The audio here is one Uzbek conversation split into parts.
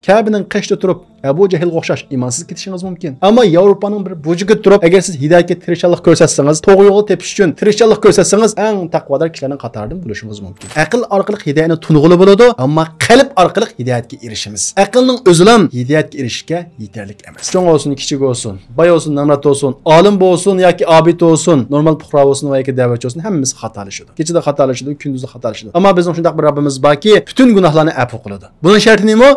Kabe'nin qishda turib Abu Jahilga o'xshash imonsiz ketishingiz mumkin. Ammo Yevropaning bir bujiga turib, agar siz hidoyatga tirishchilik ko'rsatsangiz, to'g'ri yo'lga tepish uchun tirishchilik ko'rsatsangiz, eng taqvodor kishilarning qatoridan bo'lishingiz mumkin. Aql orqali hidoyatni tunug'ili bo'ladi, ammo qalb orqali hidoyatga erishimiz. Aqlning o'zilam hidoyatga erishishga yetarli emas. Cho'ng olsun, kichik olsun, boy olsun, namrat olsun, olim bo'lsin yoki obid olsun, normal fuqaro bo'lsin yoki da'vatchi olsun, hammamiz xatolashadi. Kechida xatolashadi, kunduzda xatolashadi. Ammo bizning shunday bir Rabbimiz borki, butun gunohlarni afv qiladi. Buning sharti nima?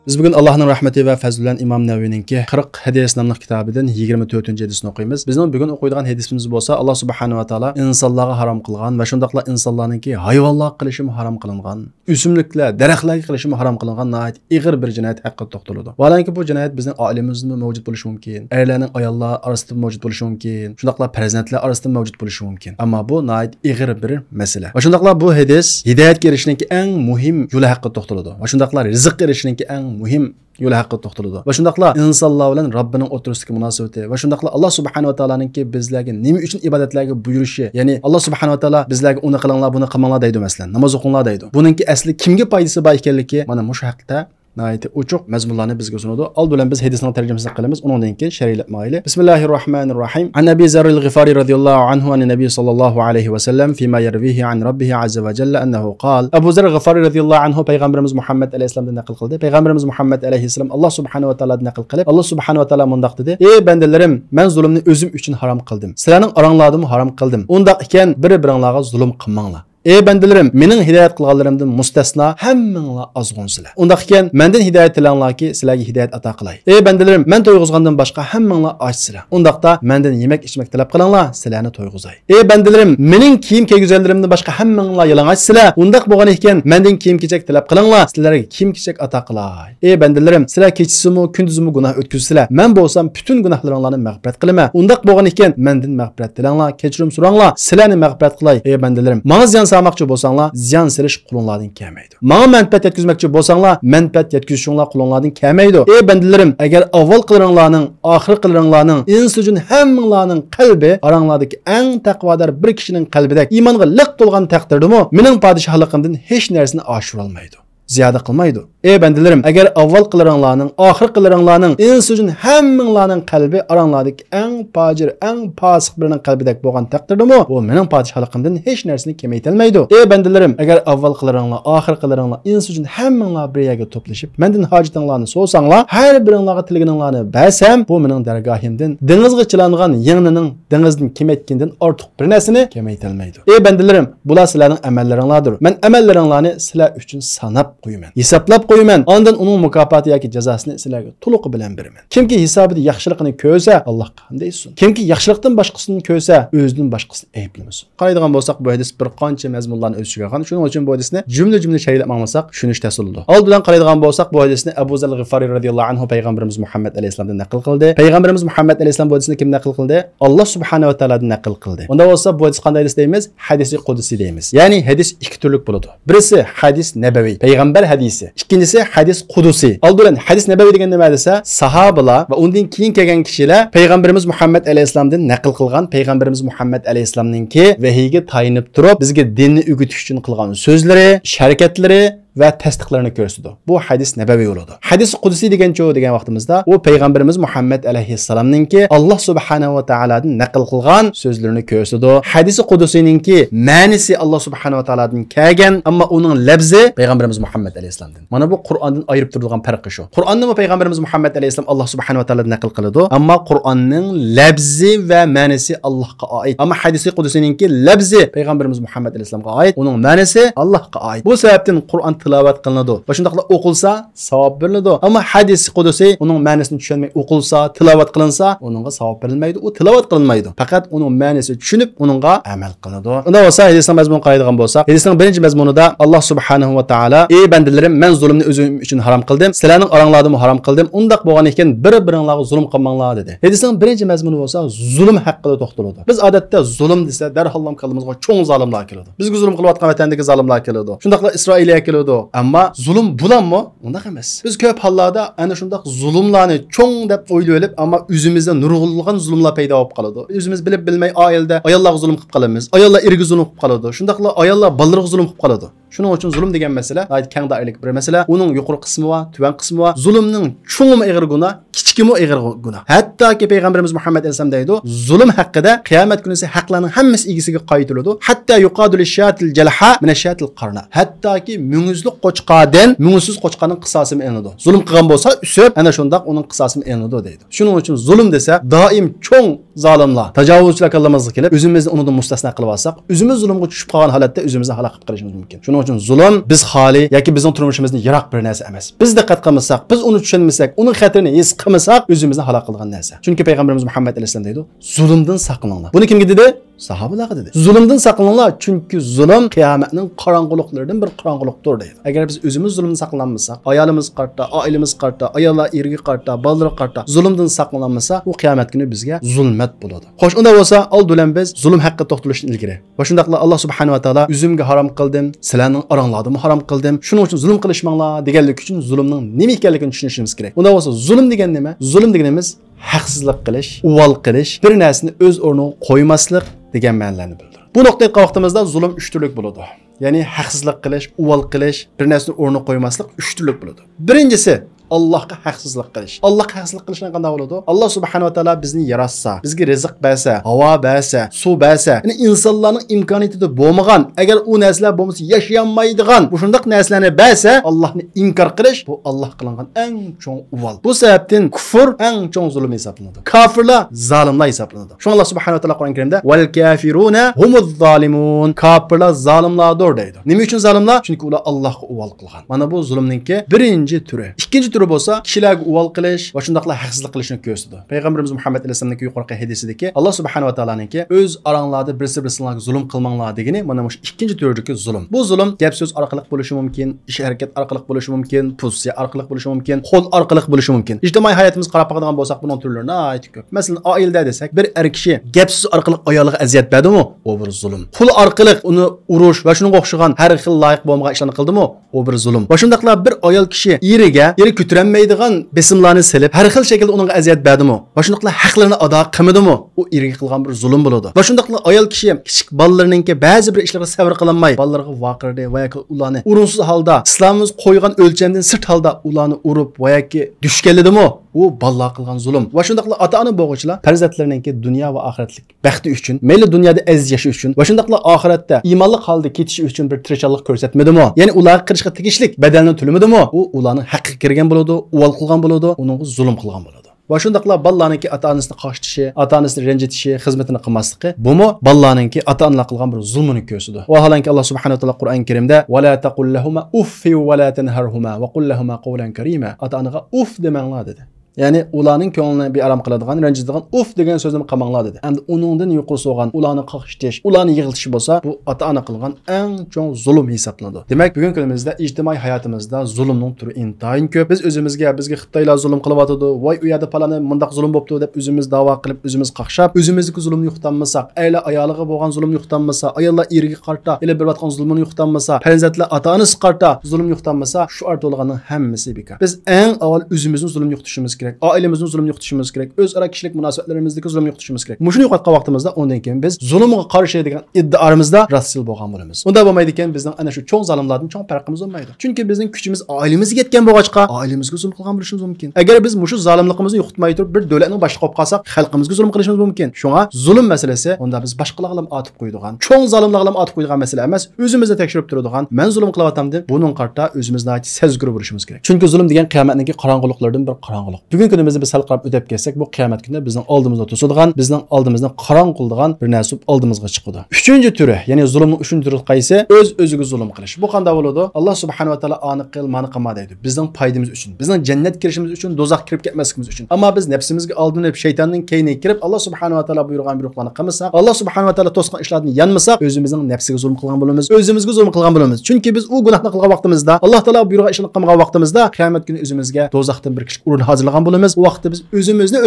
Biz bugün Allah'ın rahmeti ve fazlilen İmam Nevevi'ninki 40 hadis namlı kitabından 24. hadisini okuyumuz. Bizning bugün okuyduğun hadisimiz bolsa Allah subhanahu wa taala insonlarga harom qilgan va shundaqla insonlarningki hayvonlar qilishimi harom qilingan, o'simliklar, daraxtlarga qilishimi harom qilingan nihoyat ig'ir bir jinoyat haqida to'xtaladi. Valanki bu jinoyat bizning oilamizda mavjud bo'lishi mumkin. Erlarning ayollar orasida mavjud bo'lishi mumkin. Shundaqla farzandlar orasida mavjud bo'lishi mumkin. Ammo bu nihoyat ig'ir bir masala. Va shundaqla bu hadis hidoyatga erishishning eng muhim yo'li haqida to'xtaladi. Va shundaqla rizq erishishning eng muhim yo'li haqida to'xtaladi. Va shundaqla insonlar bilan Robbining o'rtasidagi munosabati va shundaqla Alloh subhanahu va taolaninki bizlarga nima uchun ibodatlarga buyurishi, ya'ni Alloh subhanahu va taolo bizlarga uni qilinglar, buni qilmanglar deydi masalan. Namoz o'qinglar deydi. Buningki asli kimga foydasi bor ekanligi mana shu haqda nayet uçuq mazmunlarni bizga sunudu. Al bilan biz hadisning tarjimasini qilamiz. Undan keyin sharhlab mayli. Bismillahirrohmanirrohim. An Nabi Zarril Ghifari radhiyallohu anhu an Nabi sallallohu alayhi va sallam fima yarwihi an Rabbih azza va jalla annahu qala. Abu Zarr Ghifari radhiyallohu anhu payg'ambarimiz Muhammad alayhisolamdan naql qildi. Payg'ambarimiz Muhammad alayhisolam Alloh subhanahu va taoladan naql qilib, Alloh subhanahu va taolo mundaq dedi: "Ey bandalarim, men zulmni o'zim uchun harom qildim. Sizlarning oranglarni harom qildim. Undaq ekan bir-biringlarga zulm qilmanglar. Ey bandalarim, mening hidoyat qilganlarimdan mustasno hammanglar ozg'unsizlar. Undaq ekan, mendan hidoyat tilanglarki, sizlarga hidoyat ato qilay. Ey bandalarim, men to'yg'izgandan boshqa hammanglar ochsizlar. Undaqda mendan yemak ichmak talab qilinglar, sizlarni to'yg'izay. Ey bandalarim, mening kiyim kiygizganlarimdan boshqa hammanglar yalang'ochsizlar. Undaq bo'lgan ekan, mendan kiyim-kechak talab qilinglar, sizlarga kiyim-kechak ato qilay. Ey bandalarim, sizlar kechisimi, kunduzimi gunoh o'tkazsizlar. Men bo'lsam butun gunohlaringlarni mag'firat qilaman. Undaq bo'lgan ekan, mendan mag'firat tilanglar, kechirim so'ranglar, sizlarni mag'firat qilay. Ey bandalarim, menga salmoqchi bo'lsanglar, ziyon silish qulunlardan kelmaydi. Menga manfaat yetkazmoqchi bo'lsanglar, manfaat yetkazishinglar qulunlardan kelmaydi. Ey bandalarim, agar avval qilaringlarning, oxir qilaringlarning, insi uchun hammanglarning qalbi aranglardagi eng taqvodor bir kishining qalbidek iymonga liq to'lgan taqdirdimi, mening podshohligimdan hech narsani oshira olmaydi. Ziyoda qilmaydi. Ey bandalarim, agar avval qilaringlarning, oxir qilaringlarning, insi uchun hammanglarning qalbi aranglardagi eng fojir, eng fosiq birining qalbidek bo'lgan taqdirdimi, bu mening podshohligimdan hech narsani kamaytirmaydi. Ey bandalarim, agar avval qilaringlar, oxir qilaringlar, insi uchun hammanglar bir yerga to'plashib, mendan hojatinglarni so'rasanglar, har biringlarga tilgininglarni bersam, bu mening dargohimdan dengizga chilangan yengnining dengizdan kemaytgandan ortiq bir narsani kamaytirmaydi. Ey bandalarim, bular sizlarning amallaringlardir. Men amallaringlarni sizlar uchun sanab qo'yaman. Hisoblab qo'yaman. Ondan uning mukofoti yoki jazosini sizlarga to'liq bilan beraman. Kimki hisobida yaxshilikni ko'rsa, Alloh qanday etsin. Kimki yaxshilikdan boshqasini ko'rsa, o'zidan boshqasini ayblamasin. Qaraydigan bo'lsak, bu hadis bir qancha mazmunlarni o'z ichiga olgan. Shuning uchun bu hadisni jumla shaylab maqmasak, tushunish tez bo'ladi. Old bilan qaraydigan bo'lsak, bu hadisni Abu Zarr Ghifari radhiyallohu anhu payg'ambarimiz Muhammad alayhisolamdan naql qildi. Payg'ambarimiz Muhammad alayhisolam bu hadisni kim naql qildi? Alloh subhanahu va taoladan naql qildi. Unda bo'lsa bu hadis qanday hadis deymiz? Hadisi qudusi deymiz. Ya'ni hadis ikki turlik bo'ladi. Birisi hadis nabaviy, payg'ambar hadisi. İkincisi hadis qudusi. Aldıran hadis nabaviy degan nima desa, sahobalar va undan keyin kelgan kishilar payg'ambarimiz Muhammad alayhisolamdan naql qilgan payg'ambarimiz Muhammad alayhisolamninki vahiyga tayinib turib, bizga dinni o'rgatish uchun qilgan so'zlari, harakatlari ve tasdiqlarini ko'rsatdi. Bu hadis nabaviy bo'ladi. Hadis qudusi degan vaqtimizda u payg'ambarimiz Muhammad alayhissalomninki Alloh subhanahu va taoladan naql qilgan so'zlarini ko'rsatdi. Hadis qudusininki ma'nisi Alloh subhanahu va taoladan kelgan, ammo uning labzi payg'ambarimiz Muhammad alayhissalomdan. Mana bu Qur'ondan ayirib turadigan farqi shu. Qur'onni payg'ambarimiz Muhammad alayhissalom Alloh subhanahu va taoladan naql qiladi, ammo Qur'onning labzi va ma'nisi Allohga oid. Ammo hadis qudusininki labzi payg'ambarimiz Muhammad alayhissalomga oid, uning ma'nisi Allohga oid. Bu sababdan Qur'on tilovat qilinadi. Va shundaqla o'qilsa savob beriladi. Ammo hadis qudusi uning ma'nosini tushunmay o'qilsa, tilovat qilinsa, uningga savob berilmaydi. U tilovat qilinmaydi. Faqat uning ma'nosini tushunib, uningga amal qilinadi. Unda bo'lsa hadisning mazmunini qaraydigan bo'lsak, hadisning birinchi mazmunida Alloh subhanahu va taolo: "Ey bandalarim, men zulmni o'zim uchun harom qildim. Sizlarning oranglarni harom qildim. Undaq bo'lgan ekan, bir-biringlarga zulm qilmanglar" dedi. Hadisning birinchi mazmuni bo'lsa, zulm haqida to'xtaladi. Biz odatda zulm desa, darhol qalbimizga cho'ng zolimlar keladi. Bizga zulm qilayotgan vatandagi zolimlar keladi. Shundaqla Isroiliya keladi. bo'ladi. Ammo zulm bulanmi? Undaq emas. Biz ko'p hollarda ana shundaq zulmlarni cho'ng deb o'ylab olib, ammo o'zimizda nurg'unlagan zulmlar paydo bo'lib qoladi. O'zimiz bilib bilmay oilada ayollarga zulm qilib qolamiz. Ayollar eriga zulm qilib qoladi. Shundaqla ayollar bolalarga zulm qilib qoladi. Shuning uchun zulm degan masala keng doiralik bir masala. Uning yuqori qismi va tuvan qismi va zulmning cho'ngmi ig'ir gunoh, kichikimi ig'ir gunoh. Hattoki payg'ambarimiz Muhammad alayhisalom deydi, zulm haqida qiyomat kunisi haqlarning hammasi egasiga qaytariladi. Hatta yuqadul shatil jalha min shatil qarna. Hattoki munguzli qo'chqadan munguzsiz qo'chqaning qisosini elinadi. Zulm qilgan bo'lsa, usib ana shundaq uning qisosini elinadi deydi. Shuning uchun zulm desa, doim cho'ng zolimlar, tajovuzchilar kallamizga kelib, o'zimizni undan mustasno qilib olsak, o'zimiz zulmga tushib qolgan holatda o'zimizni halok qilib qolishimiz mumkin. Shuning uchun zulm biz xoli yoki bizning turmushimizning yiroq bir narsa emas. Biz diqqat qilmasak, biz uni tushunmasak, uning xatirini his qilmasak, o'zimizni halok qilgan narsa. Chunki payg'ambarimiz Muhammad alayhisalom deydi, zulmdan saqlaninglar. Buni kimga dedi? Sahobalarga dedi. Zulmdan saqlaninglar, chunki zulm qiyomatning qorong'uliklaridan bir qorong'ulikdir deydi. Agar biz o'zimiz zulmdan saqlanmasak, ayolimiz qarta, oilamiz qarta, ayollar eriga qarta, bolalar qarta zulmdan saqlanmasa, u qiyomat kuni bizga zulmat bo'ladi. Xo'sh, unda bo'lsa, oldidan biz zulm haqida to'xtalishdan ilgari va shundaqla Alloh subhanahu va taolo o'zimga harom qildim, sizlarning oranglarni harom qildim. Shuning uchun zulm qilishmanglar deganlik uchun zulmning nima ekanligini tushunishimiz kerak. Unda bo'lsa, zulm degan nima? Zulm deganimiz haqsizlik qilish, uval qilish, bir narsani o'z o'rniga qo'ymaslik degan ma'nolarni bildiradi. Bu nuqtaga vaqtimizda zulm 3 turlik bo'ladi. Ya'ni haqsizlik qilish, uval qilish, bir narsani o'rniga qo'ymaslik 3 turlik bo'ladi. Birinchisi Allohga haqsizlik qilish. Allohga haqsizlik qilishdan qanday bo'ladi? Alloh subhanahu va taolo bizni yaratsa, bizga rizq bersa, havo bersa, suv bersa, ya'ni insonlarning imkoniyatida bo'lmagan, agar u narsalar bo'lmasa yashamaydigan, bu shundaq narsalarni bersa, Allohni inkor qilish bu Alloh qilingan eng cho'ng uval. Bu sababdan kufr eng cho'ng zulm hisoblanadi. Kofirlar zolimlar hisoblanadi. Shu Alloh subhanahu va taolo Qur'on Karimda "Val kafiruna humuz zalimun." Kofirlar zolimlardir deydi. Nima uchun zolimlar? Chunki ular Allohga uval qilgan. Mana bu zulmninki birinchi turi. Ikkinchi bo'lsa, kishilarga uval qilish va shundaqla haqsizlik qilishni ko'rsatdi. Payg'ambarimiz Muhammad alayhisalomning yuqorqi hadisidagi Alloh subhanahu va taoloninki o'z oranglarda birisi-birisiga zulm qilmanglar degani mana shu ikkinchi turdagi zulm. Bu zulm gap so'z orqali bo'lishi mumkin, ish harakat orqali bo'lishi mumkin, pozitsiya orqali bo'lishi mumkin, qo'l orqali bo'lishi mumkin. Ijtimoiy hayotimiz qarab qoladigan bo'lsak, buning turlarini aytib ko'p. Masalan, oilada desak, bir er kishi gap so'z orqali ayoliga aziyat berdimi? O bir zulm. Pul orqali uni urush va shunga o'xshagan har xil loyiq bo'lmagan ishlarni qildimi? O bir zulm. Va shundaqla bir ayol kishi eriga ko'taranmaydigan besimlarni silib, har xil shaklda unga aziyat berdimi? Va shundaqla haqlarini ado qilmadimi? U eriga qilgan bir zulm bo'ladi. Va shundaqla ayol kishi kichik bolalarningki ba'zi bir ishlarga sabr qilolmay, bolalarga vaqirdi va yoki ularni urunsiz holda, islomimiz qo'ygan o'lchamdan sirt holda ularni urib va yoki dushkanladimi? U bolalar qilgan zulm. Va shundaqla ota-ona bo'g'uvchilar farzandlariningki dunyo va oxiratlik baxti uchun, mayli dunyoda aziz yashash uchun va shundaqla oxiratda iymonli holda ketish uchun bir tirishchilik ko'rsatmadimi? Ya'ni ularga qilishga tegishlik badalni to'lamadimi? U ularning haqqiga kirgan bo'ladi, uval qilgan bo'ladi, uningga zulm qilgan bo'ladi. Va shundaqla bolalarningki ota-onasini qo'shtishi, ota-onasini ranjitishi, xizmatini qilmasligi, bumi bolalarningki ota-onalar qilgan bir zulmini ko'rsatdi. Va holanki Alloh subhanahu va taolo Qur'on Karimda "Va la taqul lahuma uffi va la tanharhuma va qul lahuma qawlan karima." Ota-onaga uf demanglar dedi. Ya'ni ularning ko'nglini bearam qiladigan, ranjitadigan uf degan so'zni qilmanglar dedi. Endi uningdan yuqori so'g'an, ularni qo'shtish, ularni yig'iltish bo'lsa, bu ota-ona qilgan eng cho'ng zulm hisoblanadi. Demak, bugungi kunimizda ijtimoiy hayotimizda zulmning turi intayin ko'p. Biz o'zimizga Xitoylar zulm qilyotdi, voy u yerda palani mundaq zulm bo'pti deb o'zimiz da'vo qilib, o'zimiz qaqshab, o'zimizdagi zulmni yo'qotmasak, aylar ayoliga bo'lgan zulmni yo'qotmasa, ayollar eriga qarta ila berayotgan zulmni yo'qotmasa, farzandlar ota-onasi qarta zulm yo'qotmasa, shu ortolg'aning hammasi bekor. Biz eng avval o'zimizni zulm yo'qotishimiz kerak. Ailemizning zulm yo'qotishimiz kerak. O'zaro kishilik munosabatlarimizdagi zulm yo'qotishimiz kerak. Mushuni yo'qotgan vaqtimizda undan keyin biz zulmga qarshi degan iddaorimizda rasil bo'lgan bo'lamiz. Unda bo'lmaydi ekan bizning ana shu cho'ng zolimlardan cho'ng farqimiz bo'lmaydi. Chunki bizning kuchimiz ailemizga yetgan bo'lg'achqa, ailemizga zulm qilgan bo'lishimiz mumkin. Agar biz mushu zolimligimizni yo'qotmay turib bir davlatning boshlig'i bo'lib qolsak, xalqimizga zulm qilishimiz mumkin. Shunga zulm masalasi unda biz boshqalarga atib qo'yadigan, cho'ng zolimlarga atib qo'yadigan masala emas, o'zimizda tekshirib turadigan, men zulm qilyapman deb buning qarta o'zimizni sezgir bo'lishimiz kerak. Chunki zulm degan qiyomatning qorong'uliklaridan bir qorong'ulik. Bugungi kunimizda biz sal qarab o'tib kelsak, bu qiyomat kunida bizning oldimizda to'sadigan, bizning oldimizni qorong qiladigan bir narsa oldimizga chiqadi. Uchinchi turi, ya'ni zulmning uchinchi turi qaysi? O'z-o'ziga zulm qilish. Bu qanday bo'ladi? Alloh subhanahu va taolo aniq qil, mani qilma deydi. Bizning foydamiz uchun, bizning jannat kirishimiz uchun, do'zax kirib ketmasligimiz uchun. Ammo biz nafsimizga aldinib, shaytonning keyniga kirib, Alloh subhanahu va taolo buyurgan buyruqlarni qilmasak, Alloh subhanahu va taolo to'sgan ishlarni yanmasak, o'zimizning nafsiga zulm qilgan bo'lamiz, o'zimizga zulm qilgan bo'lamiz. Chunki biz u gunohni qilgan vaqtimizda, Alloh taolo buyurgan ishni qilmagan vaqtimizda, qiyomat kuni o'zimizga do'zaxdan bir kichik o'rin hozirlagan qilgan bo'lamiz. Bu vaqtda biz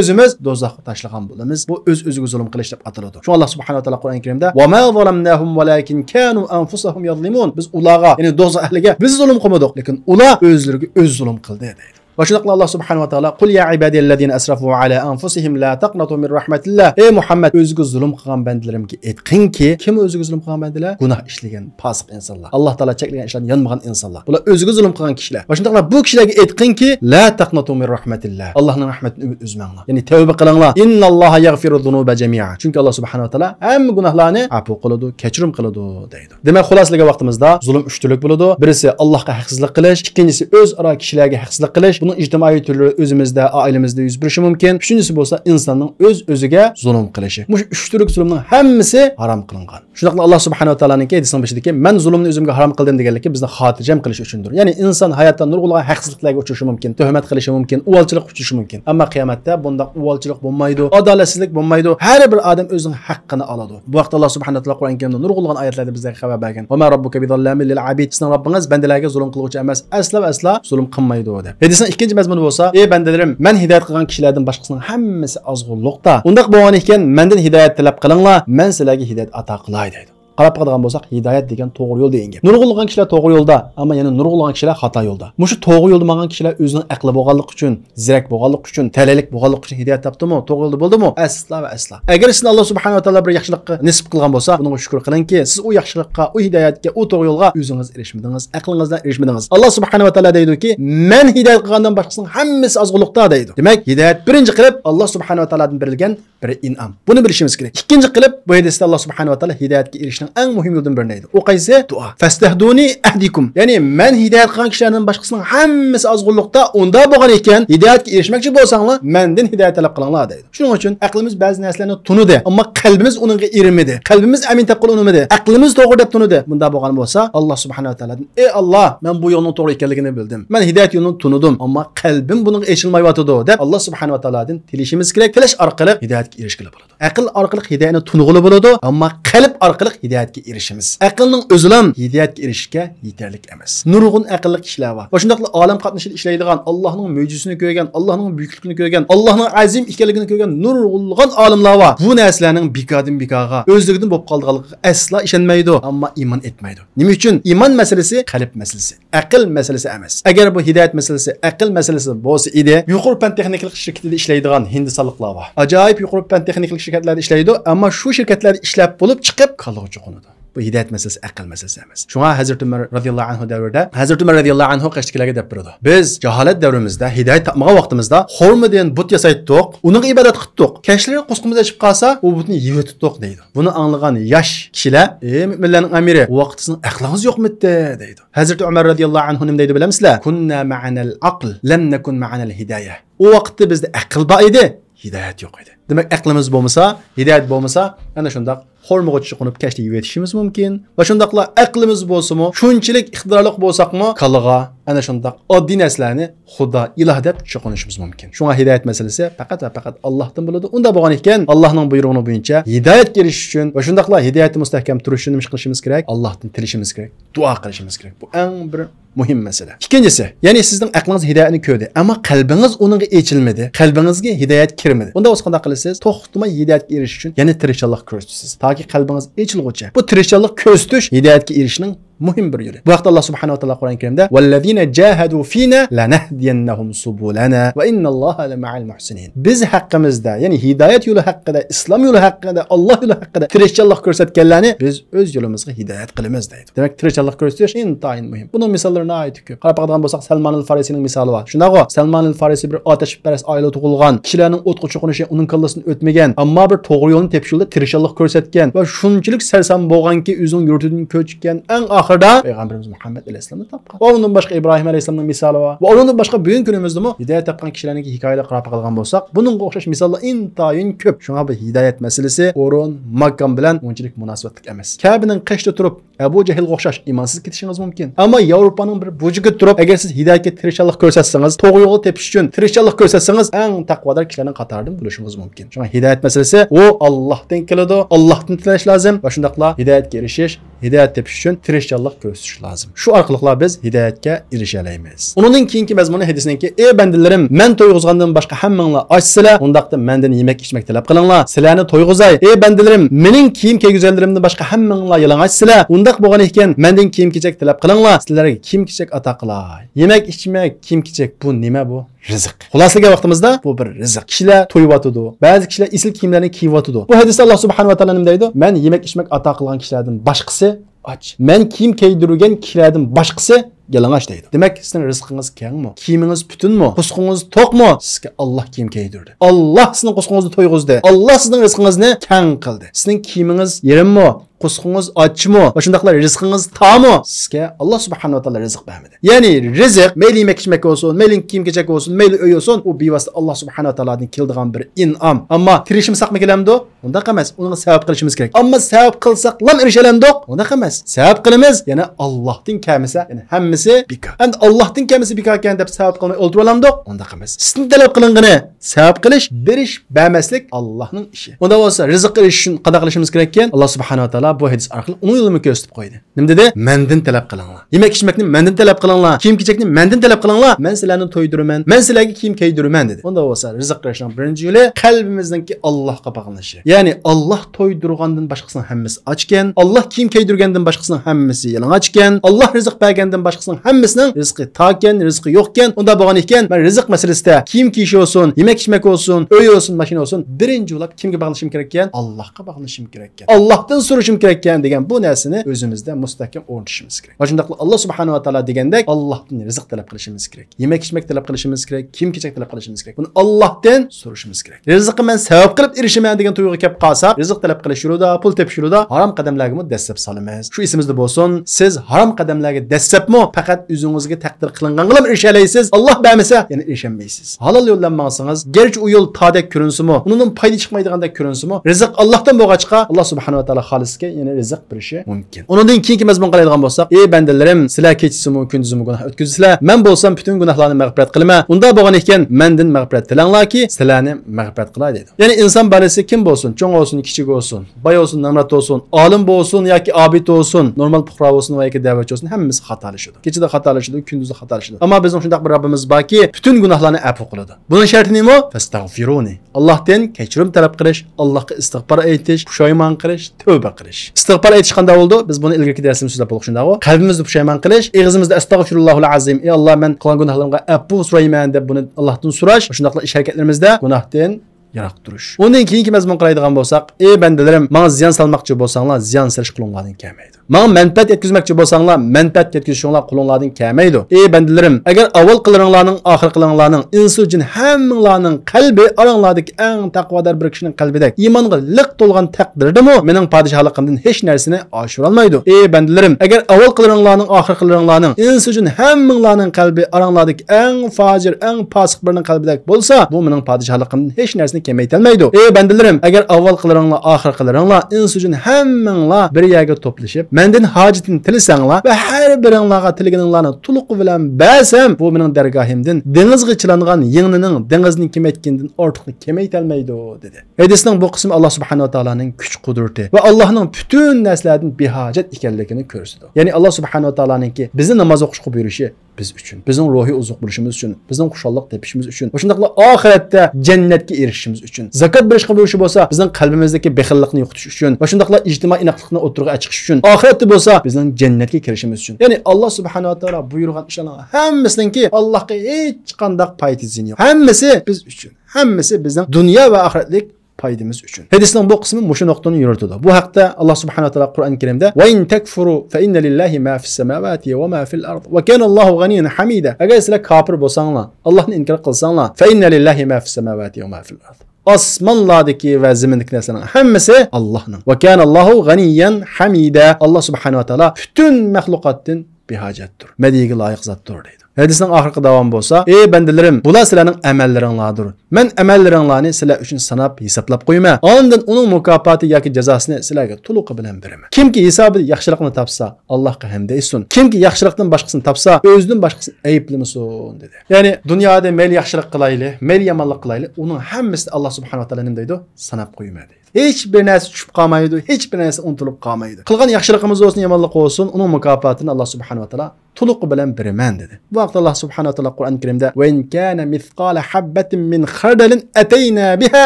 o'zimiz do'zaxga tashlagan bo'lamiz. Bu o'z-o'ziga zulm qilish deb ataladi. Shu Alloh subhanahu va taolo Qur'oni Karimda "Va ma zalamnahum walakin kanu anfusahum yadhlimun." Biz ularga, ya'ni do'zax ahliga biz zulm qilmadik, lekin ular o'zlariga o'z zulm qildi deydi. Va shunaqla Alloh subhanahu va taolo "Qul ya ibadiyallazina asrafu ala anfusihim la taqnatu min rahmatillah." Ey Muhammad, o'ziga zulm qilgan bandalarimga aytqinki, kim o'ziga zulm qilgan bandalar? Gunoh ishlagan fosiq insonlar. Alloh taolo cheklagan ishlarni yanmagan insonlar. Bular o'ziga zulm qilgan kishilar. Va shunaqla bu kishilarga aytqinki, la taqnatu min rahmatillah. Allohning rahmatidan umid uzmanglar. Ya'ni tavba qilinglar. Innalloha yaghfiru dhunuba jami'a. Chunki Alloh subhanahu va taolo hamma gunohlarni afu qiladi, kechirim qiladi deydi. Demak, xulosalagan vaqtimizda zulm uch turlik bo'ladi. Birisi Allohga haqsizlik qilish, ikkinchisi o'zaro kishilarga haqsizlik qilish. Bunun ijtimoiy turlari o'zimizda, oilamizda yuz berishi mumkin. Uchinchisi bo'lsa insonning o'ziga zulm qilishi. Bu uch turlik zulmning hammasi harom qilingan. Shunaqla Alloh subhanahu va taoloning aytisining beshidagi "Men zulmni o'zimga harom qildim" deganligi bizni xotirjam qilish uchundir. Ya'ni inson hayotda nurg'ulg'an haqsizliklarga uchrashi mumkin, tuhmat qilishi mumkin, uvolchilik uchrashi mumkin. Ammo qiyomatda bunda uvolchilik bo'lmaydi, adolatsizlik bo'lmaydi. Har bir odam o'zining haqqini oladi. Bu vaqtda Alloh subhanahu va taolo Qur'on Karimda nurg'ulg'an oyatlarda bizga xabar bergan. "Va ma robbuka bizallamin lil abid." Sizning Robbingiz bandalarga zulm qiluvchi emas, asla zulm qilmaydi deb. Hadisning ikkinchi mazmuni bo'lsa, "Ey bandalarim, men hidoyat qilgan kishilardan boshqasining hammasi ozg'unliqda. Undaq bo'lgan ekan, mendan hidoyat talab qilinglar, men sizlarga hidoyat ato qilay" deydi. Qarab qadag'an bo'lsak, hidoyat degan to'g'ri yo'l degan gap. Nurg'ulg'an kishilar to'g'ri yo'lda, ammo yana nurg'ulg'an kishilar xato yo'lda. Mushu to'g'ri yo'lda bo'lgan kishilar o'zining aqli bo'lganligi uchun, zirak bo'lganligi uchun, talalik bo'lganligi uchun hidoyat topdimi? To'g'ri yo'lda bo'ldimi? Asla va asla. Agar sizni Alloh subhanahu va taolo bir yaxshilikqa nisb qilgan bo'lsa, bunga shukr qilingki, siz u yaxshilikqa, u hidoyatga, u to'g'ri yo'lga o'zingiz erishmadingiz, aqlingizdan erishmadingiz. Alloh subhanahu va taolo deydi-ki, "Men hidoyat qilgandan boshqasining hammasi ozg'unliqda" deydi. Demak, hidoyat birinchi qilib Alloh subhanahu va taolodan berilgan bir in'am. Buni bilishimiz kerak. Ikkinchi qilib, bu hadisda Alloh subhanahu va taolo hidoyatga erishishning eng muhim yo'lidan neydi? O qaysi? Dua. Fastahduni ahdikum. Ya'ni men hidoyat qilgan kishilardan boshqasining hammasi ozg'unliqda, unda bo'lgan ekan, hidoyatga erishmoqchi bo'lsanglar, mendan hidoyat talab qilinglar deydi. Shuning uchun aqlimiz ba'zi narsalarni tunidi, ammo qalbimiz uningga erinmadi. Qalbimiz amin taqul unimadi. Aqlimiz to'g'ri deb tunidi. Bunda bo'lgan bo'lsa, Alloh subhanahu va taoladan: "Ey Alloh, men bu yo'lning to'g'ri ekanligini bildim. Men hidoyat yo'lini tunudim, ammo qalbim buningga eshilmayotdi" deb Alloh subhanahu va taoladan tilishimiz kerak. Tilish orqali hidoyatga erishgili bo'ladi. Aql orqali hidoyatni tunug'ili bo'ladi, ammo qalb orqali hidoyatga erishimiz. Aqlning o'zilam hidoyatga erishishga yetarlik emas. Nurg'un aqlli kishilar bor. Va shundaqla olam qatnashida ishlaydigan, Allohning mo'jizasini ko'rgan, Allohning buyukligini ko'rgan, Allohning azim ekanligini ko'rgan nurg'un olimlar bor. Bu narsalarning bikodan bikoga o'zligidan bo'lib qolganligiga asla ishonmaydi, ammo iymon etmaydi. Nima uchun? Iymon masalasi qalb masalasi, aql masalasi emas. Agar bu hidoyat masalasi, aql masalasi bo'lsa edi, yuqori fan texnik shirkatida ishlaydigan hindisonliklar bor. Ajoyib yuqori fan texnik shirkatlarda ishlaydi, ammo shu shirkatlarda ishlab bo'lib chiqib qolg'uchi qo'nadi. Bu hidoyat masalasi aql masalasi emas. Shunga Hazrat Umar radhiyallohu anhu davrida Hazrat Umar radhiyallohu anhu qashtikilarga deb turdi. Biz jaholat davrimizda, hidoyat topmagan vaqtimizda xurmadan but yasaytdik, uning ibodat qildik. Kashlar qo'sqimiz achib qolsa, u butni yeyotdik deydi. Buni anglagan yosh kishilar, "Ey mu'minlarning amiri, bu vaqt sizning aqlingiz yo'qmidi?" deydi. Hazrat Umar radhiyallohu anhu nim deydi bilamsizlar? "Kunna ma'anal aql, lam nakun ma'anal hidoyah." O vaqtda bizda aql bor edi, hidoyat yo'q edi. Demak, aqlimiz bo'lmasa, hidoyat bo'lmasa, ana shunday xormaga chiqib kashta yetishimiz mumkin. Va shundaqla aqlimiz bo'lsa-mu, shunchalik iqtidorli bo'lsak-mu, kalaga ana shundaq oddiy narsalarni Xudo, iloh deb chiqinishimiz mumkin. Shunga hidoyat masalasi faqat va faqat Allohdan bo'ladi. Unda bo'lgan ekan, Allohning buyrug'i bo'yicha hidoyatga erishish uchun va shundaqla hidoyatni mustahkam turish uchun nima qilishimiz kerak? Allohdan tilishimiz kerak, duo qilishimiz kerak. Bu eng bir muhim masala. İkincisi, ya'ni sizning aqlingiz hidoyatni ko'rdi, ammo qalbingiz uningga echilmadi, qalbingizga hidoyat kirmadi. Bunda o'z qanday qilasiz? To'xtamay hidoyatga erishish uchun yana tirishchilik ko'rsatasiz. Toki qalbingiz echilguncha. Bu tirishchilik ko'rsatish hidoyatga erishishning muhim bir yo'li. Bu vaqtda Alloh subhanahu va taolo Qur'on Karimda "Vallazina jahadu fina lanahdiyannahum subulana va innalloha lama'al muhsinin." Biz haqqimizda, ya'ni hidoyat yo'li haqida, islom yo'li haqida, Alloh yo'li haqida tirishchilik ko'rsatganlarni biz o'z yo'limizga hidoyat qilamiz deydi. Demak, tirishchilik ko'rsatish intayin muhim. Buning misollarini aytib ko'p. Qarab qadag'an bo'lsak, Salman al-Farisining misoli bor. Shunaqo, Salman al-Farisi bir otashparast oila tug'ilgan, kishilarning o'tqa cho'qinishi uning kallasini o'tmagan, ammo bir to'g'ri yo'lni tepish yo'lida tirishchilik ko'rsatgan va shunchalik sarson bo'lganki, o'zining yurtidan ko'chgan eng oxirida Peygamberimiz Muhammed alayhisolamni topgan. Va undan boshqa Ibrohim alayhisolamning misoli bor. Va undan boshqa bugun kunimizdami hidoyat topgan kishilarning hikoyalar qarab qolgan bo'lsak, buningga o'xshash misollar intayin ko'p. Shunga bu hidoyat masalasi o'rin, makon bilan unchalik munosabatli emas. Kabening qishda turib Abu Cehilga o'xshash imonsiz ketishingiz mumkin. Ammo Yevropaning bir bujiga turib, agar siz hidoyatga tirishchilik ko'rsatsangiz, to'g'ri yo'lga tepish uchun tirishchilik ko'rsatsangiz, eng taqvodor kishilarning qatoridan bo'lishingiz mumkin. Shunga hidoyat masalasi u Allohdan keladi, Allohdan tilash lozim va shundaqla hidoyatga erishish, hidoyat tepish uchun tirishchilik ko'rsatish lozim. Shu orqali biz hidoyatga erisha olamiz. Uningdan keyingi mazmuni hadisninki: "Ey bandalarim, men to'yg'izgandan boshqa hammanglar ochsizlar, undaqda mendan yemak ichmak talab qilinglar. Sizlarni to'yg'izay. Ey bandalarim, mening kiyim kiygizganlarimdan boshqa hammanglar yalang'ochsizlar. Undaq bo'lgan ekan, mendan kiyim-kechak talab qilinglar. Sizlarga kiyim-kechak ato qilay. Yemak ichmak, kiyim-kechak bu nima bu? Rizq. Xulosasiga vaqtimizda bu bir rizq. Kishilar to'yibotidi. Ba'zi kishilar isl kiyimlarni kiyibotidi. Bu hadisda Alloh subhanahu va taolo nima deydi? Men yemak ichmak ato qilgan kishilardan boshqasi och. Men kiyim kiydirgan kishilardan boshqasi yalang'och deydi. Demak, sizning rizqingiz kengmi? Kiyimingiz butunmi? Qusqingiz to'qmi? Sizga Alloh kiyim kiydirdi. Alloh sizning qusqingizni to'yg'izdi. Alloh sizning rizqingizni keng qildi. Sizning kiyimingiz yerimmi? Qusqingiz ochmi? Va shundaqlar rizqingiz to'mi? Sizga Alloh subhanahu va taolo rizq bermadi. Ya'ni rizq mayli yemak ichmak bo'lsin, mayli kiyim-kechak bo'lsin, mayli uy bo'lsin, u bevosita Alloh subhanahu va taolodan keladigan bir in'om. Ammo tirishimsaqmi kelamdi? Undaq emas. Uni sabab qilishimiz kerak. Ammo sabab qilsak lam erishalamdi? Undaq emas. Sabab qilamiz, yana Allohdan kamisa, ya'ni hammasi bika. Endi Allohdan kamisi bika ekan deb sabab qilmay o'ltirib olamdi? Undaq emas. Sizning talab qilingani sabab qilish, berish, bermaslik Allohning ishi. Unda bo'lsa rizq qilish uchun qanday qilishimiz kerak ekan? Alloh subhanahu va taolo bu hadis orqali uni yo'lini ko'rsatib qo'ydi. Nima dedi? Mendan talab qilinglar. Yemak ichmakni mendan talab qilinglar. Kiyim-kechakni mendan talab qilinglar. Men sizlarni to'ydiraman. Men sizlarga kiyim kiydiraman dedi. Unda bo'lsa rizq qilishning birinchi yo'li qalbimizdagi Allohga bog'lanishi. Ya'ni Alloh to'ydirgandan boshqasining hammasi ochgan, Alloh kiyim kiydirgandan boshqasining hammasi yalang'och ekan, Alloh rizq bergandan boshqasining hammasining rizqi to'kan, rizqi yo'q ekan. Unda bo'lgan ekan, men rizq masalasida kiyim kiyish olsun, yemak ichmak olsun, uy olsun, mashina olsun, birinchi yo'lab kimga bog'lanishim kerak ekan? Allohga bog'lanishim kerak ekan. Allohdan so'rashim kerak ekan degan bu narsani o'zimizda mustahkam o'rnatishimiz kerak. Va shundaqla Alloh subhanahu va taolo degandek Allohdan rizq talab qilishimiz kerak. Yemak ichmak talab qilishimiz kerak, kiyim-kechak talab qilishimiz kerak. Buni Allohdan so'rashimiz kerak. Rizqni men sabab qilib erishaman degan tuyg'uga kelib qolsa, rizq talab qilish yo'lida, pul tepish yo'lida harom qadamlarga dastlab solamiz. Shu esimizda bo'lsin, siz harom qadamlarga dastlabmi faqat o'zingizga taqdir qilinganga erisha olasiz. Alloh bermasa, yana erishamaysiz. Halol yo'ldan maqsangiz, garchi u yo'l tadek ko'rinsimi, undan foyda chiqmaydigandek ko'rinsimi, rizq Allohdan bo'lg'achqa Alloh subhanahu va taolo xolisga yana rizq berishi mumkin. Undan keyingi mazmun qaraydigan bo'lsak, ey bandalarim, sizlar kechasimi, kunduzimi gunoh o'tkazsizlar. Men bo'lsam butun gunohlarni mag'firat qilaman. Unda bo'lgan ekan, mendan mag'firat tilanglarki, sizlarni mag'firat qilay dedi. Ya'ni inson balasi kim bo'lsin, cho'ng bo'lsin, kichik bo'lsin, boy bo'lsin, namrat bo'lsin, olim bo'lsin yoki obid bo'lsin, normal fuqaro bo'lsin yoki da'vatchi bo'lsin, hammasi xatolashadi. Kechada xatolashadi, kunduzda xatolashadi. Ammo bizning shunday bir Rabbimiz borki, butun gunohlarni afv qiladi. Buning sharti nima? Fastagfiruni. Allohdan kechirim talab qilish, Allohga istig'for aytish, pushaymon qilish, tavba qilish. Istig'for aytish qanday bo'ldi? Biz buni ilgari darsimizda so'zlab bo'ldik shunday. Qalbimizni pushaymon qilish, og'zimizda astagfirullohul azim. Ey Alloh, men qilgan gunohlarimga afv so'rayman deb buni Allohdan so'rash, shundaqla ish harakatlarimizda gunohdan yiroq turish. Undan keyingi mazmun qaraydigan bo'lsak, ey bandalarim, menga ziyon solmoqchi bo'lsanglar, ziyon solish qo'lingizdan kelmaydi. Menga manfaat yetkazmoqchi bo'lsanglar, manfaat yetkazishinglar qo'lingizdan kelmaydi. Ey bandalarim, agar avval qilaringlarning, oxir qilaringlarning, insu jin hammanglarning qalbi oranglardagi eng taqvodor bir kishining qalbidek iymonga liq to'lgan taqdirdami, mening podshohligimdan hech narsani oshira olmaydi. Ey bandalarim, agar avval qilaringlarning, oxir qilaringlarning, insu jin hammanglarning qalbi oranglardagi eng fojir, eng fosiq birining qalbidek bo'lsa, bu mening podshohligimdan hech narsani kemaytirmaydi. Ey bandalarim, agar avval qilaringlar, oxir qilaringlar, insu jin hammanglar bir yerga to'plashib, mendan hojatini tilasanglar va har biringlarga tilganinglarni to'liq bilan bersam, bu mening dargohimdan dengizga chilangan yingnining dengizni kemaytgandan ortiqni kemaytirmaydi dedi. Hadisning bu qismi Alloh subhanahu va taoloning kuch qudrati va Allohning butun narsalardan behojat ekanligini ko'rsatadi. Ya'ni Alloh subhanahu va taoloninki bizni namoz o'qishga buyurishi biz uchun, bizning ruhiy uzuq bo'lishimiz uchun, bizning xushallik tepishimiz uchun, va shundaqla oxiratda jannatga erishishimiz uchun, zakot berishga buyurishi bo'lsa, bizning qalbimizdagi bexillikni yo'qotish uchun, va shundaqla ijtimoiy inoqlikni o'tirg'a chiqish uchun, oxiratda bo'lsa, bizning jannatga kirishimiz uchun. Ya'ni Alloh subhanahu va taolo buyurgan ishlarning hammasininki Allohga hech qanday foydasi yo'q. Hammasi biz uchun, hammasi bizning dunyo va oxiratlik foydamiz uchun. Hadisning bu qismi mushu nuqtani yuritadi. Bu haqda Alloh subhanahu va taolo Qur'on Karimda "Va in takfuru fa inna lillahi ma fis samawati va ma fil ard va kana Allohu g'aniyan hamida." Agar sizlar kofir bo'lsanglar, Allohni inkor qilsanglar, fa inna lillahi ma fis samawati va ma fil ard. Osmonlardagi va zimindagi narsalarning hammasi Allohning. Va kana Allohu g'aniyan hamida. Alloh subhanahu va taolo butun maxluqotdan behojatdir. Madiga loyiq zotdir deydi. Hadisning oxirgi davom bo'lsa, ey bandalarim, bular sizlarning amallaringlardir. Men amallaringlarni sizlar uchun sanab hisoblab qo'yma. Ondan uning mukofoti yoki jazosini sizlarga to'liq bilan beraman. Kimki hisobida yaxshilikni topsa, Allohga hamd etsin. Kimki yaxshilikdan boshqasini topsa, o'zidan boshqasini ayblamasin dedi. Ya'ni dunyoda mel yaxshilik qilayli, mel yomonlik qilayli, uning hammasini Alloh subhanahu va taolo nima deydi? Sanab qo'yma deydi. Hech bir narsa tushib qolmaydi, hech bir narsa unutilib qolmaydi. Qilgan yaxshiligimiz bo'lsin, yomonlik bo'lsin, uning mukofotini Alloh subhanahu va taolo to'liq bilan beraman dedi. Bu vaqtda Alloh subhanahu va taolo Qur'on Karimda "Va in kana mithqala habatin min khardalin atayna biha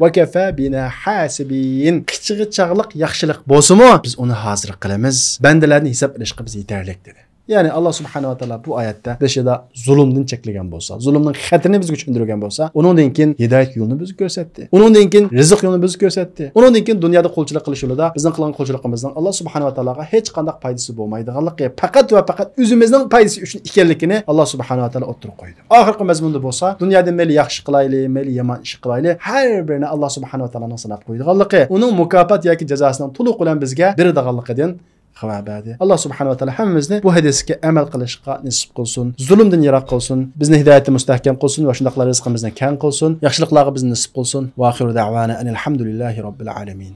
va kafa bina hasibin." Kichigi chaqliq yaxshilik bo'lsa-mu, biz uni hozir qilamiz. Bandalarni hisob qilishga biz yetarlik dedi. Yani Allah subhanahu wa ta'ala bu ayette dışında zulümden çekilgen bolsa, zulümden xətini bizə düşündürgen bolsa, onun dinkin hidayet yolunu bizə göstərdi. Onun dinkin rızıq yolunu bizə göstərdi. Onun dinkin dünyada qulçuluq qilish yolunda bizning qilgan qulçuluğumuzdan Allah subhanahu wa ta'alaga hech qanday foydasi bo'lmaydiganligi, faqat va faqat o'zimizning foydasi uchun ekanligini Allah subhanahu wa ta'ala o'tirib qo'ydi. Oxirgi mazmunda bo'lsa, dunyoda meli yaxshi qilayli, meli yomon ish qilayli, har birini Allah subhanahu wa ta'alaning sanab qo'ydiganligi, uning mukofot yoki jazosining to'liq bilan bizga beradiganligidan xabar berdi. Allah subhanahu wa ta'ala hammamizni bu hadisga amal qilishga nasib qilsin. Zulmdan yiroq qilsin. Bizni hidoyatni mustahkam qilsin va shundaqlar rizqimizni keng qilsin. Yaxshiliklarga bizni nasib qilsin. Va axiru da'wana alhamdulillahi robbil alamin.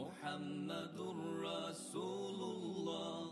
Muhammedur Rasulullah